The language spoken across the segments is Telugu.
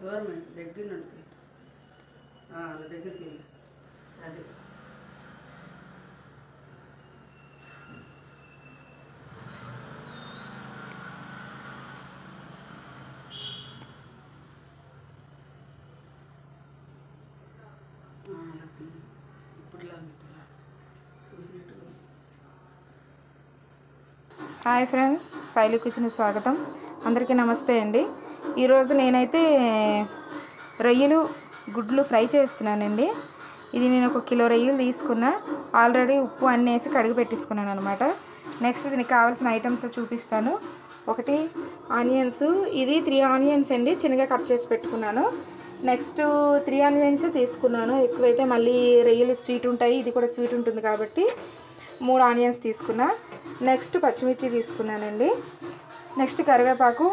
దూరమే దగ్గర నుండి అలా దగ్గరికి వెళ్ళి అది ఇప్పుడులా చూసినట్టు. హాయ్ ఫ్రెండ్స్, శైలి కిచెన్ స్వాగతం. అందరికీ నమస్తే అండి. ఈరోజు నేనైతే రొయ్యలు గుడ్లు ఫ్రై చేస్తున్నానండి. ఇది నేను 1 కిలో రొయ్యలు తీసుకున్నా. ఆల్రెడీ ఉప్పు అన్నీ వేసి కడిగి పెట్టేసుకున్నాను అనమాట. నెక్స్ట్ దీనికి కావాల్సిన ఐటమ్స్ చూపిస్తాను. 1 ఆనియన్స్, ఇది 3 ఆనియన్స్ అండి, చిన్నగా కట్ చేసి పెట్టుకున్నాను. నెక్స్ట్ 3 ఆనియన్స్ తీసుకున్నాను. ఎక్కువైతే మళ్ళీ రొయ్యలు స్వీట్ ఉంటాయి, ఇది కూడా స్వీట్ ఉంటుంది కాబట్టి 3 ఆనియన్స్ తీసుకున్నా. నెక్స్ట్ పచ్చిమిర్చి తీసుకున్నానండి. నెక్స్ట్ కరివేపాకు,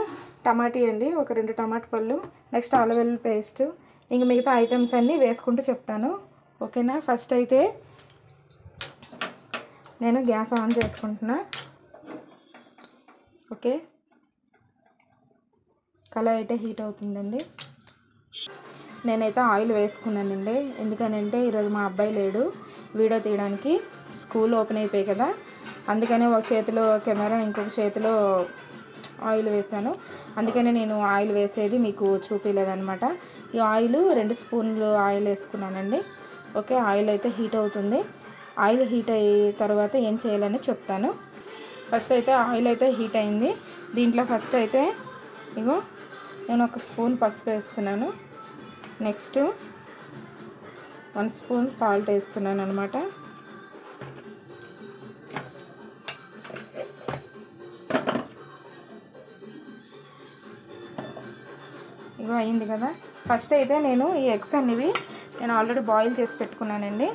టమాటీ అండి, 2 టమాటా పళ్ళు. నెక్స్ట్ అల్లం వెల్లుల్లి పేస్ట్. ఇంక మిగతా ఐటమ్స్ అన్నీ వేసుకుంటూ చెప్తాను, ఓకేనా. ఫస్ట్ అయితే నేను గ్యాస్ ఆన్ చేసుకుంటున్నా. ఓకే, కళాయి అయితే హీట్ అవుతుందండి. నేనైతే ఆయిల్ వేసుకున్నానండి. ఎందుకనంటే ఈరోజు మా అబ్బాయి లేడు వీడియో తీయడానికి, స్కూల్ ఓపెన్ అయిపోయాయి కదా, అందుకనే ఒక చేతిలో కెమెరా ఇంకొక చేతిలో ఆయిల్ వేసాను. అందుకనే నేను ఆయిల్ వేసేది మీకు చూపించలేదన్నమాట. ఈ ఆయిల్ 2 స్పూన్లు ఆయిల్ వేసుకున్నానండి. ఓకే, ఆయిల్ అయితే హీట్ అవుతుంది. ఆయిల్ హీట్ అయిన తర్వాత ఏం చేయాలని చెప్తాను. ఫస్ట్ అయితే ఆయిల్ అయితే హీట్ అయింది. దీంట్లో ఫస్ట్ అయితే ఇగో నేను 1 స్పూన్ పసుపు వేస్తున్నాను. నెక్స్ట్ 1 స్పూన్ సాల్ట్ వేస్తున్నాను అనమాట. ఇగో అయింది కదా. ఫస్ట్ అయితే నేను ఈ ఎగ్స్ అనేవి నేను ఆల్రెడీ బాయిల్ చేసి పెట్టుకున్నానండి.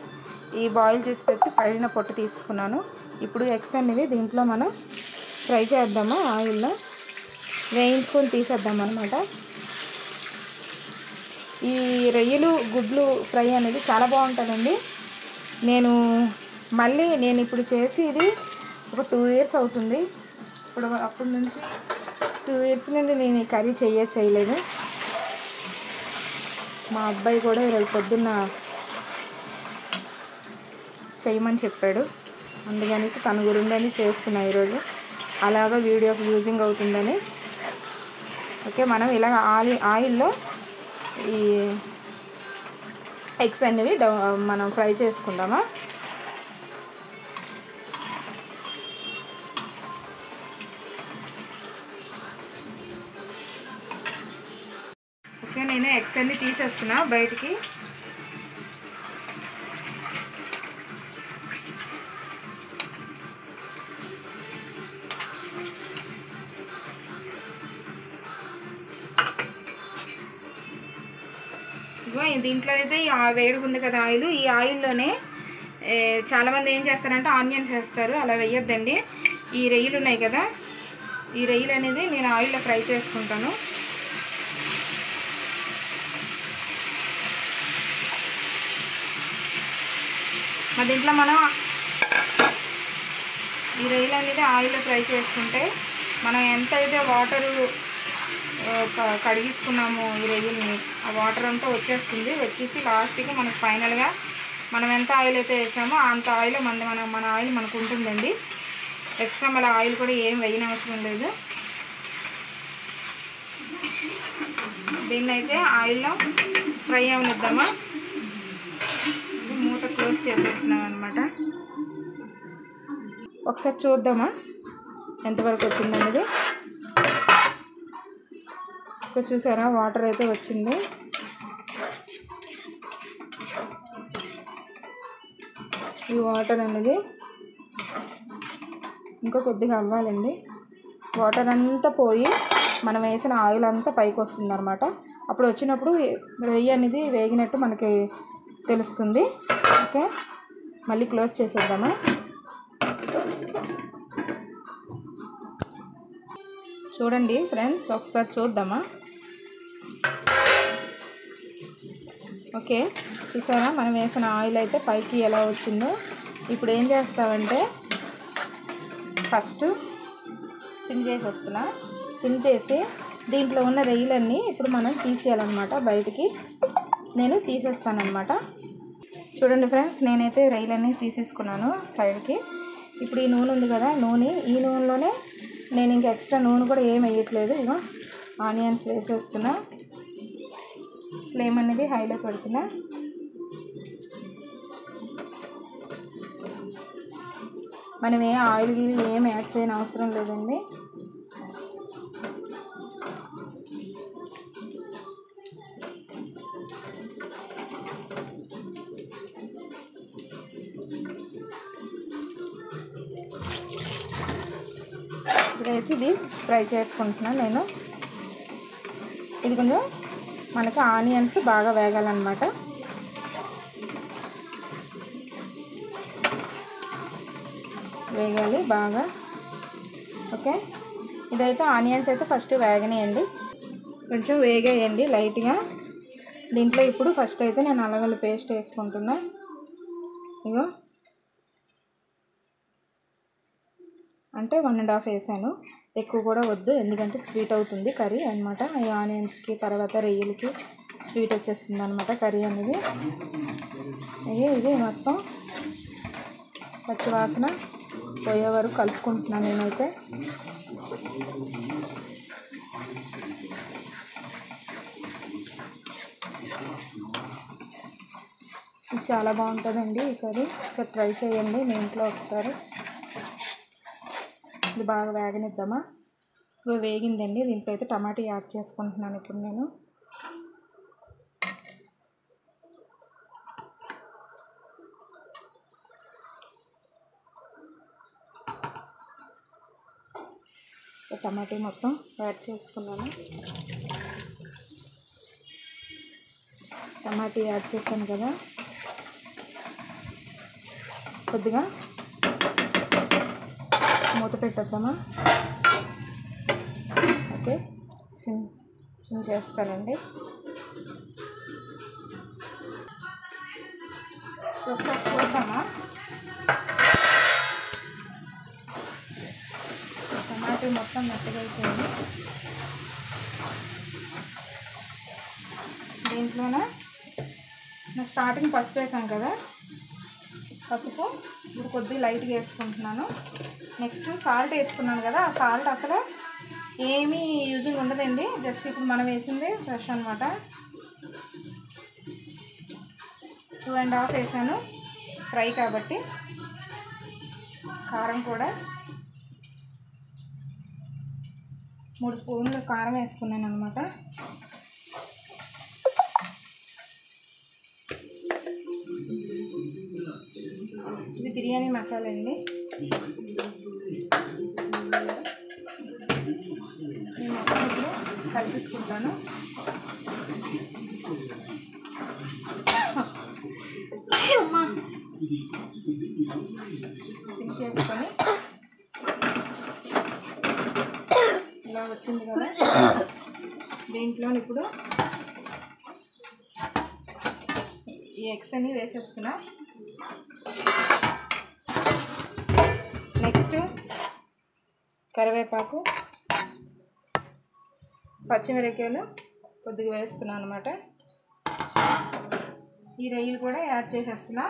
ఈ బాయిల్ చేసి పెట్టి పైన పొట్టు తీసుకున్నాను. ఇప్పుడు ఎగ్స్ అనేవి దీంట్లో మనం ఫ్రై చేద్దాము, ఆయిల్లో వేయించుకొని తీసేద్దాం అనమాట. ఈ రొయ్యలు గుడ్లు ఫ్రై అనేది చాలా బాగుంటుందండి. నేను ఇప్పుడు చేసి ఇది ఒక 2 ఇయర్స్ అవుతుంది. అప్పటి నుంచి 2 ఇయర్స్ నుండి నేను ఈ కర్రీ చేయలేదు. మా అబ్బాయి కూడా ఈరోజు పొద్దున్న చేయమని చెప్పాడు, అందుకని తన గురుందని చేస్తున్నా ఈరోజు. అలాగా వీడియోకి యూజింగ్ అవుతుందని. ఓకే, మనం ఇలా ఆయిల్లో ఈ ఎగ్స్ అనేవి మనం ఫ్రై చేసుకుందామా. ఓకే, నేను ఎగ్స్ అన్ని తీసేస్తున్నా బయటికి. దీంట్లో అయితే వేడిగా ఉంది కదా ఆయిల్, ఈ ఆయిల్లోనే చాలామంది ఏం చేస్తారంటే ఆనియన్స్ వేస్తారు. అలా వేయొద్దండి. ఈ రొయ్యలు ఉన్నాయి కదా, ఈ రొయ్యలు అనేది నేను ఆయిల్లో ఫ్రై చేసుకుంటాను. మరి దీంట్లో మనం ఈ రొయ్యలు అనేది ఆయిల్లో ఫ్రై చేసుకుంటే మనం ఎంతైతే వాటరు కడిగించుకున్నాము ఈ రొయ్యల్ని, ఆ వాటర్ అంతా వచ్చేస్తుంది. వచ్చేసి లాస్ట్కి మనకు ఫైనల్గా మనం ఎంత ఆయిల్ అయితే వేసామో అంత ఆయిల్ మన ఆయిల్ మనకు ఉంటుందండి. ఎక్స్ట్రా మళ్ళీ ఆయిల్ కూడా ఏం వేయనవసరం లేదు. దీన్ని అయితే ఆయిల్లో ఫ్రై అవనిద్దామా. మూత క్లోజ్ చేసేస్తున్నాం అనమాట. ఒకసారి చూద్దామా ఎంతవరకు వచ్చిందనేది. చూసారా, వాటర్ అయితే వచ్చింది. ఈ వాటర్ అనేది ఇంకా కొద్దిగా అవ్వాలండి. వాటర్ అంతా పోయి మనం వేసిన ఆయిల్ అంతా పైకి వస్తుంది అనమాట. అప్పుడు వచ్చినప్పుడు రొయ్య అనేది వేగినట్టు మనకి తెలుస్తుంది. ఓకే, మళ్ళీ క్లోజ్ చేసేద్దామా. చూడండి ఫ్రెండ్స్, ఒకసారి చూద్దామా. ఓకే, చూసారా మనం వేసిన ఆయిల్ అయితే పైకి ఎలా వచ్చిందో. ఇప్పుడు ఏం చేస్తామంటే ఫస్ట్ సిమ్ చేసి సిమ్ చేసి దీంట్లో ఉన్న రొయ్యలన్నీ ఇప్పుడు మనం తీసేయాలన్నమాట బయటికి. నేను తీసేస్తానన్నమాట. చూడండి ఫ్రెండ్స్, నేనైతే రొయ్యలన్నీ తీసేసుకున్నాను సైడ్కి. ఇప్పుడు ఈ నూనె ఉంది కదా, ఈ నూనెలోనే నేను ఇంకా ఎక్స్ట్రా నూనె కూడా ఏం వేయట్లేదు. ఇగో ఆనియన్స్ వేసేస్తున్నా. ఫ్లేమ్ అనేది హైలో పెడుతున్నా. మనం ఆయిల్ గీలు ఏం యాడ్ చేయని అవసరం లేదండి. ఇప్పుడైతే ఇది ఫ్రై చేసుకుంటున్నాను నేను. ఇది కొంచెం మనకి ఆనియన్స్ బాగా వేగాలన్నమాట. వేగాలి బాగా. ఓకే, ఇదైతే ఆనియన్స్ అయితే ఫస్ట్ వేగనియండి, కొంచెం వేగేయండి లైట్గా. దీంట్లో ఇప్పుడు ఫస్ట్ అయితే నేను అల్లం వెల్లుల్లి పేస్ట్ వేసుకుంటున్నా. ఇగో అంటే 1.5 వేసాను, ఎక్కువ కూడా వద్దు, ఎందుకంటే స్వీట్ అవుతుంది కర్రీ అనమాట. ఈ ఆనియన్స్కి తర్వాత రొయ్యలకి స్వీట్ వచ్చేస్తుంది అనమాట కర్రీ అనేది. ఇది మొత్తం పచ్చివాసన పోయే వరకు కలుపుకుంటున్నాను నేనైతే. చాలా బాగుంటుందండి ఈ కర్రీ, ఒకసారి ట్రై చేయండి మీ ఇంట్లో ఒకసారి. ఇది బాగా వేగనిద్దామా. ఇవి వేగిందండి. దీంట్లో అయితే టమాటా యాడ్ చేసుకుంటున్నాను ఇప్పుడు నేను. టమాటా మొత్తం యాడ్ చేసుకున్నాను. టమాటా యాడ్ చేశాను కదా, కొద్దిగా మూత పెట్టేద్దామా. ఓకే, సిమ్ చేస్తానండి. ఒకసారి చూద్దామా. టమాటా మొత్తం మెత్తగా అయిపోయింది. దీంట్లోనే నేను స్టార్టింగ్ పసుపు వేసాను కదా, పసుపు ఇప్పుడు కొద్దిగా లైట్గా వేసుకుంటున్నాను. నెక్స్ట్ సాల్ట్ వేసుకున్నాను కదా, ఆ సాల్ట్ అసలు ఏమీ యూజింగ్ ఉండదండి, జస్ట్ ఇప్పుడు మనం వేసింది ఫ్రెష్ అనమాట. 2.5 వేసాను ఫ్రై కాబట్టి. కారం కూడా 3 స్పూన్లు కారం వేసుకున్నాను అనమాట. ఇది బిర్యానీ మసాలా అండి. నేను మొత్తం ఇప్పుడు కలిపేసుకుంటాను. సిమ్ చేసుకొని ఇలా వచ్చింది కదా, దీంట్లో ఇప్పుడు ఈ ఎగ్స్ అన్ని వేసేస్తున్నా. నెక్స్ట్ కరివేపాకు, పచ్చిమిరపకాయలు కొద్దిగా వేస్తున్నాను అనమాట. ఈ రొయ్యలు కూడా యాడ్ చేసేస్తున్నా.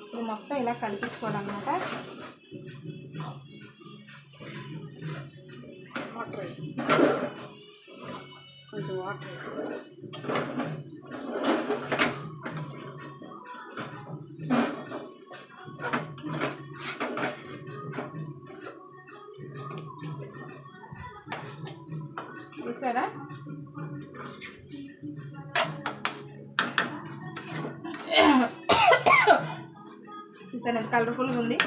ఇప్పుడు మొత్తం ఇలా కలిపేసుకోవాలన్నమాట. కొంచెం వాటర్ చూసారా. చూసారా కలర్ఫుల్గా ఉంది,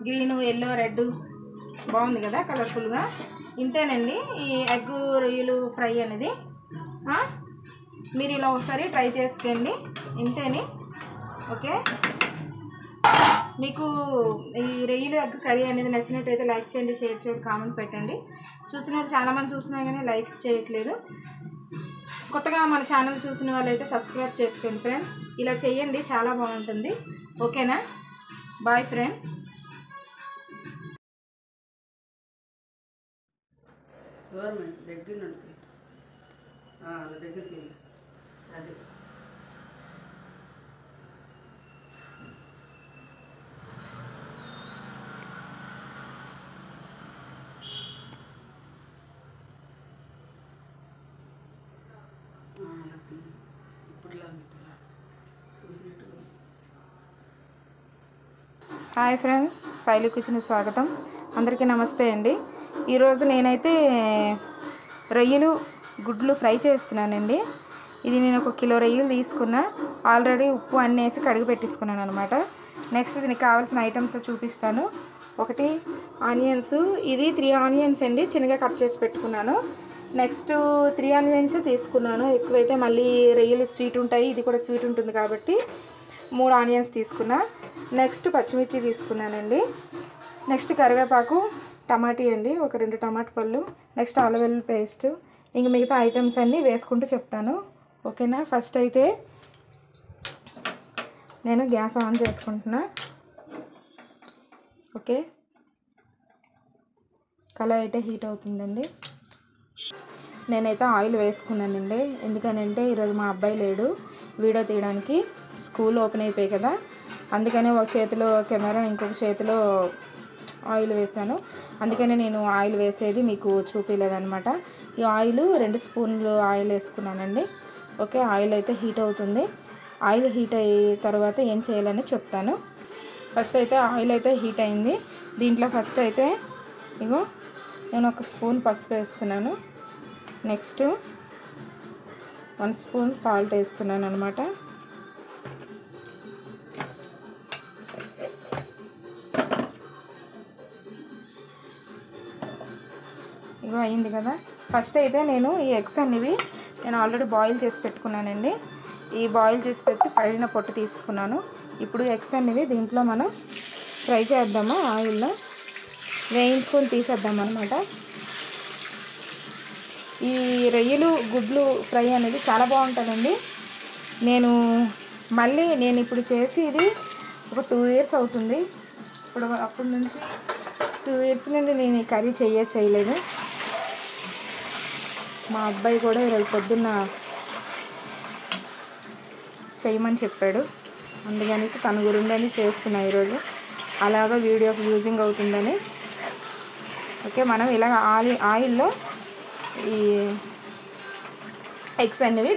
గ్రీన్, ఎల్లో, రెడ్ బాగుంది కదా కలర్ఫుల్గా. ఇంతేనండి ఈ ఎగ్ రొయ్యలు ఫ్రై అనేది. మీరు ఇలా ఒకసారి ట్రై చేసుకోండి, ఇంతేని. ఓకే, మీకు ఈ రొయ్యలు ఎగ్ కర్రీ అనేది నచ్చినట్టయితే లైక్ చేయండి, షేర్ చేయండి, కామెంట్ పెట్టండి. చూసినట్టు చాలామంది చూసినా కానీ లైక్స్ చేయట్లేదు. కొత్తగా మన ఛానల్ చూసిన వాళ్ళైతే సబ్స్క్రైబ్ చేసుకోండి ఫ్రెండ్స్. ఇలా చేయండి, చాలా బాగుంటుంది. ఓకేనా? Boy friend. గవర్నమెంట్ దగ్గర నుండి వాళ్ళ దగ్గరికి వెళ్ళి అది ఇప్పటిలా చూసినట్టు. హాయ్ ఫ్రెండ్స్, శైలి కిచెన్కి స్వాగతం. అందరికీ నమస్తే అండి. ఈరోజు నేనైతే రొయ్యలు గుడ్లు ఫ్రై చేస్తున్నానండి. ఇది నేను 1 కిలో రొయ్యలు తీసుకున్నా. ఆల్రెడీ ఉప్పు అన్నీ వేసి కడిగి పెట్టేసుకున్నాను అనమాట. నెక్స్ట్ దీనికి కావాల్సిన ఐటమ్స్ చూపిస్తాను. ఒకటి ఆనియన్స్, ఇది 3 ఆనియన్స్ అండి, చిన్నగా కట్ చేసి పెట్టుకున్నాను. నెక్స్ట్ 3 ఆనియన్స్ తీసుకున్నాను. ఎక్కువైతే మళ్ళీ రొయ్యలు స్వీట్ ఉంటాయి, ఇది కూడా స్వీట్ ఉంటుంది కాబట్టి 3 ఆనియన్స్ తీసుకున్నా. నెక్స్ట్ పచ్చిమిర్చి తీసుకున్నానండి. నెక్స్ట్ కరివేపాకు, టమాటీ అండి, ఒక 2 టమాటా పళ్ళు, నెక్స్ట్ అల్లం వెల్లుల్లి పేస్ట్, ఇంక మిగతా ఐటమ్స్ అన్నీ వేసుకుంటూ చెప్తాను. ఓకేనా? ఫస్ట్ అయితే నేను గ్యాస్ ఆన్ చేసుకుంటున్నా. ఓకే, కళాయి అయితే హీట్ అవుతుందండి. నేనైతే ఆయిల్ వేసుకున్నానండి. ఎందుకనంటే ఈరోజు మా అబ్బాయి లేడు వీడియో తీయడానికి, స్కూల్ ఓపెన్ అయిపోయాయి కదా, అందుకనే ఒక చేతిలో కెమెరా ఇంకొక చేతిలో ఆయిల్ వేసాను. అందుకనే నేను ఆయిల్ వేసేది మీకు చూపించలేదన్నమాట. ఈ ఆయిల్ 2 స్పూన్లు ఆయిల్ వేసుకున్నానండి. ఓకే, ఆయిల్ అయితే హీట్ అవుతుంది. ఆయిల్ హీట్ అయిన తర్వాత ఏం చేయాలని చెప్తాను. ఫస్ట్ అయితే ఆయిల్ అయితే హీట్ అయింది. దీంట్లో ఫస్ట్ అయితే ఇగో నేను 1 స్పూన్ పసుపు వేస్తున్నాను. నెక్స్ట్ 1 స్పూన్ సాల్ట్ వేస్తున్నాను అనమాట. ఇగో అయింది కదా. ఫస్ట్ అయితే నేను ఈ ఎగ్స్ అనేవి నేను ఆల్రెడీ బాయిల్ చేసి పెట్టుకున్నానండి. ఈ బాయిల్ చేసి పెట్టి పైన పొట్టు తీసుకున్నాను. ఇప్పుడు ఎగ్స్ అనేవి దీంట్లో మనం ఫ్రై చేద్దాము. ఆయిల్లో వేయించుకొని తీసేద్దాం అనమాట. ఈ రొయ్యలు గుడ్లు ఫ్రై అనేది చాలా బాగుంటుందండి. నేను ఇప్పుడు చేసి ఇది ఒక 2 ఇయర్స్ అవుతుంది. అప్పటి నుంచి 2 ఇయర్స్ నుండి నేను ఈ కర్రీ చేయలేదు. మా అబ్బాయి కూడా ఈరోజు పొద్దున్న చేయమని చెప్పాడు, అందుకని తన గురిందని చేస్తున్నా ఈరోజు. అలాగా వీడియోకి యూజింగ్ అవుతుందని. ఓకే, మనం ఇలా ఆయిల్లో ఈ ఎగ్స్ అనేవి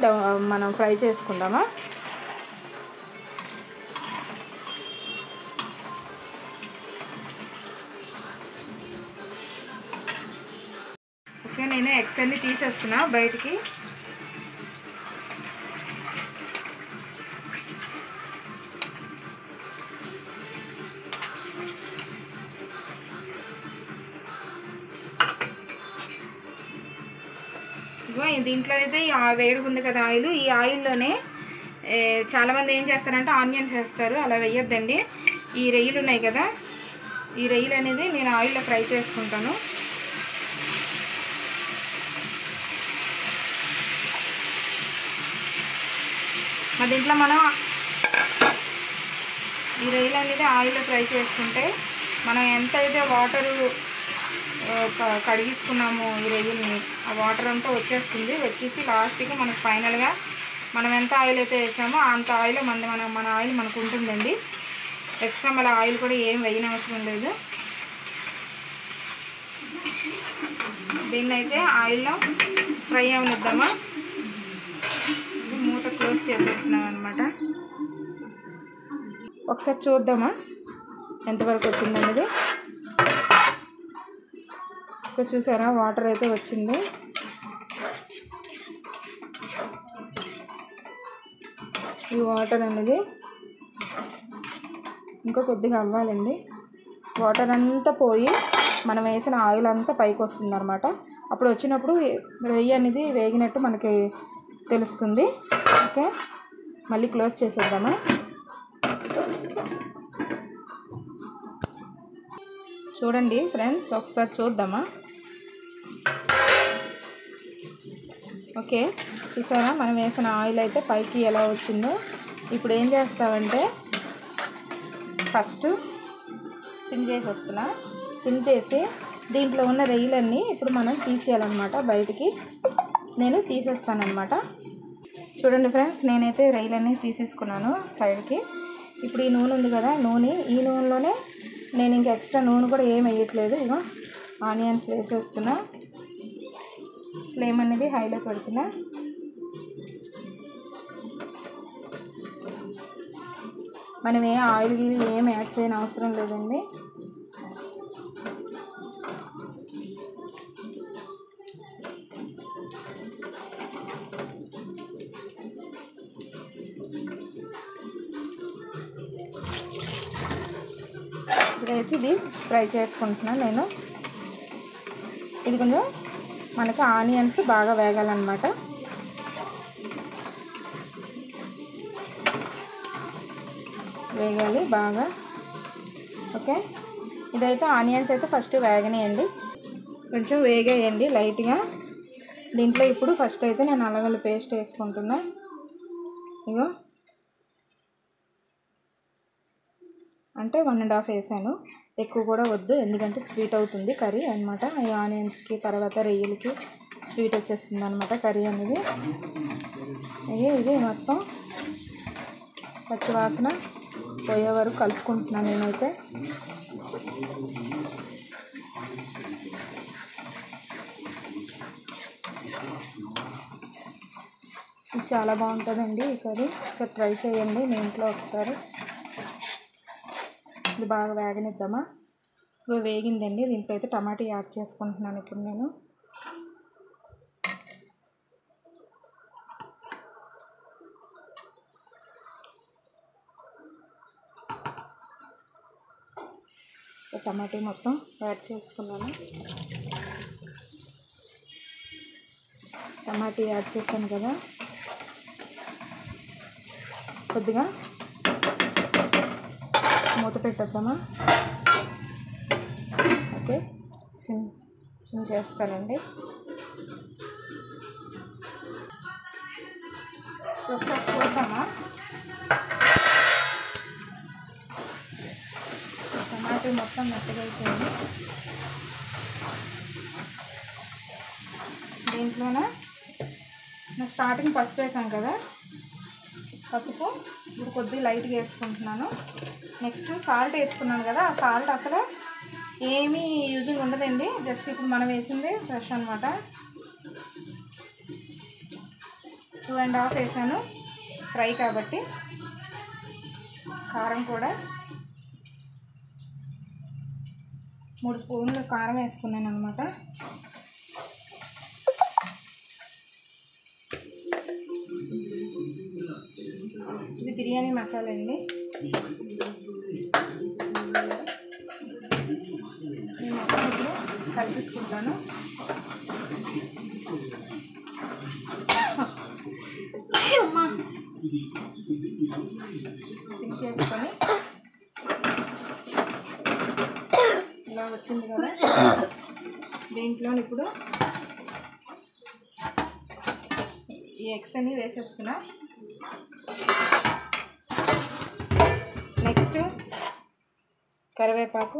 మనం ఫ్రై చేసుకుందామా. ఓకే, నేను ఎగ్స్ అన్ని తీసేస్తున్నా బయటికి. దీంట్లో అయితే వేడిగా ఉంది కదా ఆయిల్, ఈ ఆయిల్లోనే చాలామంది ఏం చేస్తారంటే ఆనియన్స్ వేస్తారు. అలా వేయొద్దండి. ఈ రొయ్యలు ఉన్నాయి కదా, ఈ రొయ్యలు అనేది నేను ఆయిల్లో ఫ్రై చేసుకుంటాను. మరి దీంట్లో మనం ఈ రొయ్యలు అనేది ఆయిల్లో ఫ్రై చేసుకుంటే మనం ఎంతైతే వాటరు కడిగించుకున్నాము ఈ రొయ్యల్ని, ఆ వాటర్ అంతా వచ్చేసి లాస్ట్కి మనకు ఫైనల్గా మనం ఎంత ఆయిల్ అయితే వేసామో అంత ఆయిల్ మన ఆయిల్ మనకు ఉంటుందండి. ఎక్స్ట్రా మళ్ళీ ఆయిల్ కూడా ఏం వేయనవసరం లేదు. దీన్ని అయితే ఆయిల్లో ఫ్రై అవనిద్దామా. మూత క్లోజ్ చేసేస్తున్నాం అనమాట. ఒకసారి చూద్దామా ఎంతవరకు వచ్చిందనేది. చూసారా, వాటర్ అయితే వచ్చింది. ఈ వాటర్ అనేది ఇంకా కొద్దిగా అవ్వాలండి. వాటర్ అంతా పోయి మనం వేసిన ఆయిల్ అంతా పైకి వస్తుంది అనమాట. అప్పుడు వచ్చినప్పుడు రొయ్య అనేది వేగినట్టు మనకి తెలుస్తుంది. ఓకే, మళ్ళీ క్లోజ్ చేసేద్దామా. చూడండి ఫ్రెండ్స్, ఒకసారి చూద్దామా. ఓకే, చూసారా మనం వేసిన ఆయిల్ అయితే పైకి ఎలా వచ్చిందో. ఇప్పుడు ఏం చేస్తామంటే ఫస్ట్ సిమ్ చేసి వస్తున్నా. సిమ్ చేసి దీంట్లో ఉన్న రొయ్యలన్నీ ఇప్పుడు మనం తీసేయాలన్నమాట. బయటికి నేను తీసేస్తానన్నమాట. చూడండి ఫ్రెండ్స్, నేనైతే రొయ్యలన్నీ తీసేసుకున్నాను సైడ్కి. ఇప్పుడు ఈ నూనె ఉంది కదా, ఈ నూనెలోనే నేను ఇంకా ఎక్స్ట్రా నూనె కూడా ఏం వేయట్లేదు. ఇక ఆనియన్స్ వేసేస్తున్నా. ఫ్లేమ్ అనేది హైలో పెడుతున్నా. మనం ఆయిల్ ఏం యాడ్ చేయని అవసరం లేదండి. ఇప్పుడైతే ఇది ఫ్రై చేసుకుంటున్నాను నేను. ఇది కొంచెం మనకి ఆనియన్స్ బాగా వేగాలన్నమాట. వేగాలి బాగా. ఓకే, ఇదైతే ఆనియన్స్ అయితే ఫస్ట్ వేగనియండి, కొంచెం వేగేయండి లైట్గా. దీంట్లో ఇప్పుడు ఫస్ట్ అయితే నేను అల్లం వెల్లుల్లి పేస్ట్ వేసుకుంటున్నా. ఇగో అంటే 1.5 వేసాను, ఎక్కువ కూడా వద్దు, ఎందుకంటే స్వీట్ అవుతుంది కర్రీ అనమాట. ఈ ఆనియన్స్కి తర్వాత రొయ్యలకి స్వీట్ వచ్చేస్తుంది అనమాట కర్రీ అనేది. ఇది మొత్తం పచ్చివాసన పోయే వరకు కలుపుకుంటున్నాను నేనైతే. చాలా బాగుంటుందండి ఈ కర్రీ, ఒకసారి ట్రై చేయండి మీ ఇంట్లో ఒకసారి. ఇది బాగా వేగనిద్దామా. ఇవి వేగిందండి. దీంట్లో అయితే టమాటా యాడ్ చేసుకుంటున్నాను ఇప్పుడు నేను. టమాటా మొత్తం యాడ్ చేసుకున్నాను. టమాటా యాడ్ చేశాను కదా, కొద్దిగా మూత పెట్టేద్దామా. ఓకే, సిమ్ చేస్తానండి. ఒకసారి చూద్దామా. టమాటో మొత్తం మెత్తగా అయిపోయింది. దీంట్లోనే నేను స్టార్టింగ్ పసుపు వేసాను కదా, పసుపు ఇప్పుడు కొద్దిగా లైట్గా వేసుకుంటున్నాను. నెక్స్ట్ సాల్ట్ వేసుకున్నాను కదా, ఆ సాల్ట్ అసలు ఏమీ యూజింగ్ ఉండదండి, జస్ట్ ఇప్పుడు మనం వేసింది ఫ్రెష్ అనమాట. 2.5 వేసాను ఫ్రై కాబట్టి. కారం కూడా 3 స్పూన్లు కారం వేసుకున్నాను అనమాట. ఇది బిర్యానీ మసాలా అండి. నేను మొత్తం ఇప్పుడు కలిపేసుకుంటాను. సిమ్ చేసుకొని ఇలా వచ్చింది కదా, దీంట్లో ఇప్పుడు ఈ ఎగ్స్ అన్ని వేసేస్తున్నా. నెక్స్ట్ కరివేపాకు,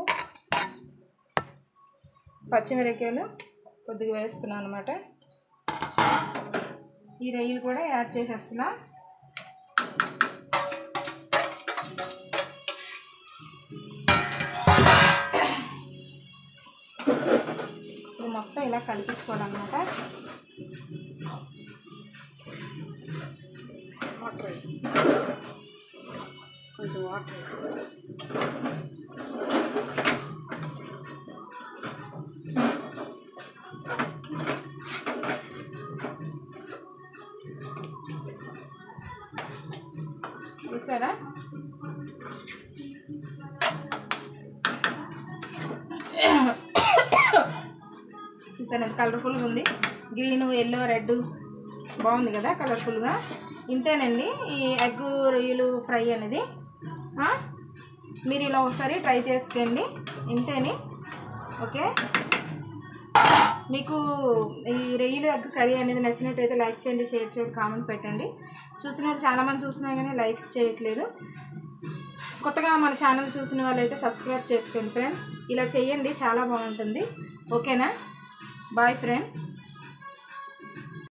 పచ్చిమిరపకాయలు కొద్దిగా వేస్తున్నాను అనమాట. ఈ రొయ్యలు కూడా యాడ్ చేసేస్తున్నా. ఇప్పుడు మొత్తం ఇలా కలిపేసుకోవడం అనమాట. కొంచెం వాటర్ చూసారా. చూసారా కలర్ఫుల్గా ఉంది, గ్రీన్, ఎల్లో, రెడ్ బాగుంది కదా కలర్ఫుల్గా. ఇంతేనండి ఈ ఎగ్ రొయ్యలు ఫ్రై అనేది. మీరు ఇలా ఒకసారి ట్రై చేసుకోండి, ఇంతేని. ఓకే, మీకు ఈ రొయ్యలు ఎగ్ కర్రీ అనేది నచ్చినట్టయితే లైక్ చేయండి, షేర్ చేయండి, కామెంట్ పెట్టండి. చూసిన చాలామంది చూసినా కానీ లైక్స్ చేయట్లేదు. కొత్తగా మన ఛానల్ చూసిన వాళ్ళైతే సబ్స్క్రైబ్ చేసుకోండి ఫ్రెండ్స్. ఇలా చేయండి, చాలా బాగుంటుంది. ఓకేనా? Boy friend.